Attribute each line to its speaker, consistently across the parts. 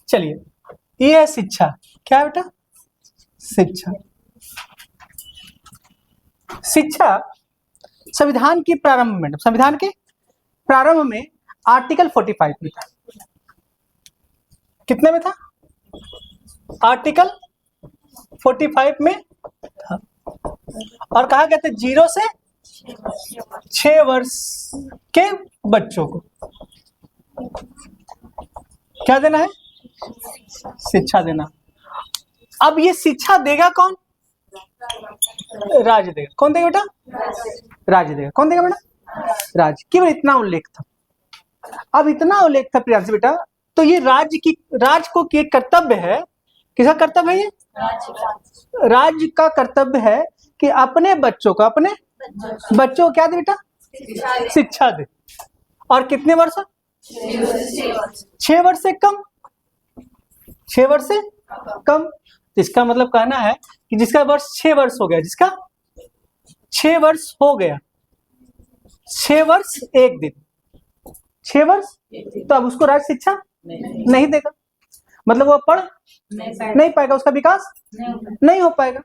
Speaker 1: चलिए, ये है शिक्षा। क्या है बेटा? शिक्षा। शिक्षा संविधान के प्रारंभ में, संविधान के प्रारंभ में आर्टिकल 45 में था। कितने में था? आर्टिकल 45 में था। और कहा गया था 0 से 6 वर्ष के बच्चों को क्या देना है? शिक्षा देना। अब ये शिक्षा देगा कौन? राज्य देगा। कौन देगा बेटा? राज्य देगा। कौन देगा बेटा? राज्य। केवल इतना उल्लेख था। अब इतना उल्लेख था प्रियांश बेटा, तो ये राज्य को ये कर्तव्य है। किसका कर्तव्य है? ये राज्य का कर्तव्य है कि अपने बच्चों को क्या दे बेटा? शिक्षा दे। और कितने वर्ष? 6 वर्ष से कम। 6 वर्ष से कम। इसका मतलब कहना है कि जिसका वर्ष 6 वर्ष हो गया, जिसका 6 वर्ष हो गया, 6 वर्ष 1 दिन, 6 वर्ष, तो अब उसको राज्य शिक्षा नहीं देगा। मतलब वो पढ़ नहीं पाएगा, उसका विकास नहीं हो पाएगा।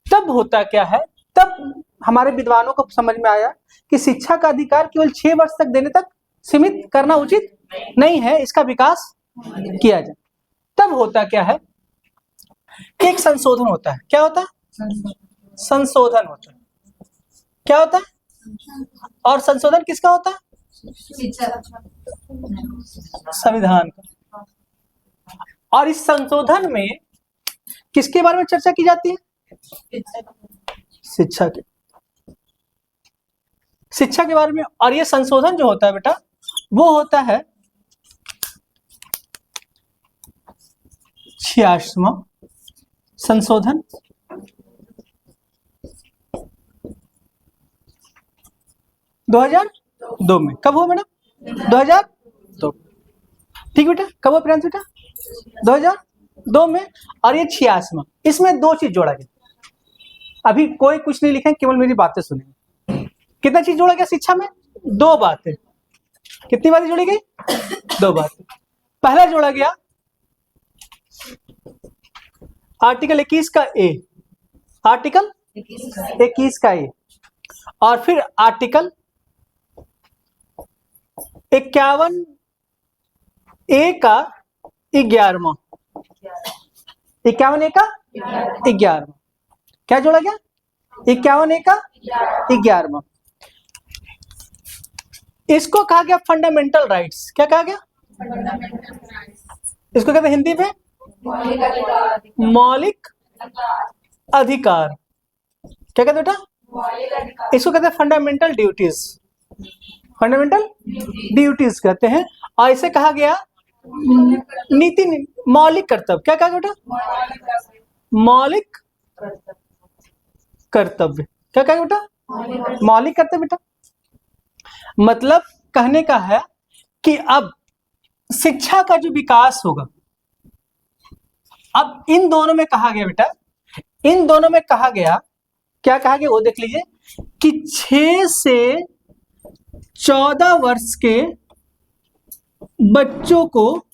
Speaker 1: तब होता क्या है? तब हमारे विद्वानों को समझ में आया कि शिक्षा का अधिकार केवल 6 वर्ष तक देने तक सीमित करना उचित नहीं है, इसका विकास किया जाए। तब होता क्या है? एक संशोधन होता है। क्या होता है? संशोधन होता है। क्या होता है? और संशोधन किसका होता है? संविधान का। और इस संशोधन में किसके बारे में चर्चा की जाती है? शिक्षा के। शिक्षा के बारे में। और ये संशोधन जो होता है बेटा, वो होता है 86वां संशोधन। दो 2002 में। कब हुआ मैडम? 2002। ठीक बेटा? कब हुआ प्रियांश बेटा? 2002 में। और ये 86वां। इसमें 2 चीज जोड़ा गया। अभी कोई कुछ नहीं लिखे, केवल मेरी बातें सुनेंगे। कितना चीज जोड़ा गया शिक्षा में? 2 बातें। कितनी बातें जोड़ी गई? 2 बातें। पहला जोड़ा गया आर्टिकल 21 का ए। आर्टिकल 21 का ए। और फिर आर्टिकल 51 ए का 11वां। 51 ए का 11वां। क्या जोड़ा गया? 51 ए का 11वां। इसको कहा गया फंडामेंटल राइट्स। क्या कहा गया? इसको कहते हैं हिंदी में मौलिक अधिकार। क्या कहते बेटा? इसको कहते हैं फंडामेंटल ड्यूटीज। फंडामेंटल ड्यूटीज कहते हैं। और इसे कहा गया नीति मौलिक कर्तव्य। क्या कहा गया बेटा? मौलिक कर्तव्य। क्या कहा गया बेटा? मौलिक कर्तव्य बेटा। मतलब कहने का है कि अब शिक्षा का जो विकास होगा, अब इन दोनों में कहा गया बेटा, इन दोनों में कहा गया, क्या कहा गया वो देख लीजिए कि 6 से 14 वर्ष के बच्चों को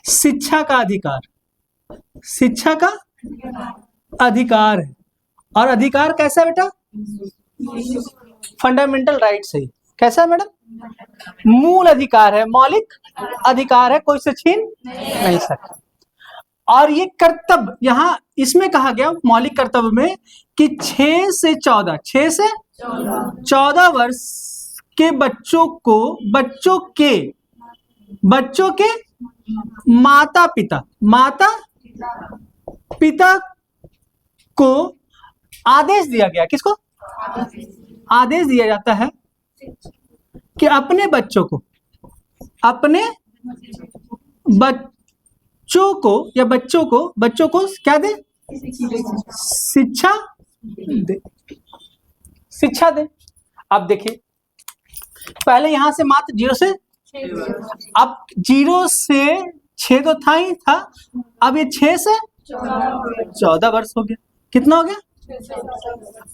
Speaker 1: शिक्षा का अधिकार, शिक्षा का अधिकार है। और अधिकार कैसा है बेटा? फंडामेंटल राइट्स है। कैसा है मैडम? मूल अधिकार है, मौलिक अधिकार है, कोई से छीन नहीं सकता। और ये कर्तव्य यहां इसमें कहा गया मौलिक कर्तव्य में कि 6 से 14 वर्ष के बच्चों को, बच्चों के माता पिता को आदेश दिया गया। किसको आदेश दिया जाता है? कि अपने बच्चों को या बच्चों को क्या दे? शिक्षा दे। अब देखिए, पहले यहां से मात्र 0 से, अब 0 से 6 तो था ही था, अब ये 6 से 14 वर्ष हो गया। कितना हो गया?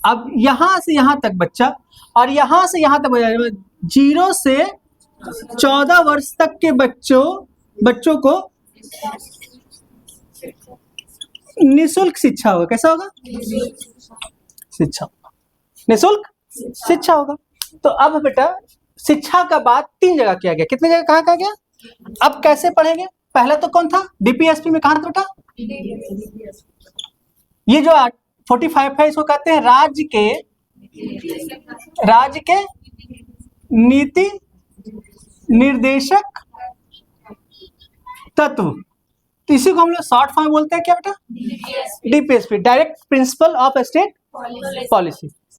Speaker 1: अब यहां से यहां तक बच्चा, और यहां से यहां तक 0 से 14 वर्ष तक के बच्चों को निःशुल्क शिक्षा होगा। कैसा होगा? शिक्षा, निःशुल्क शिक्षा होगा। तो अब बेटा शिक्षा का बात 3 जगह किया गया। कितने जगह कहा गया? अब कैसे पढ़ेंगे? पहला तो कौन था? डीपीएसपी में कहा था बेटा? ये जो 45 है इसको कहते हैं राज्य के नीति निर्देशक तत्व। तो इसी को हम लोग शॉर्ट फॉर्म बोलते हैं क्या बेटा? DPSP, direct principle of state policy.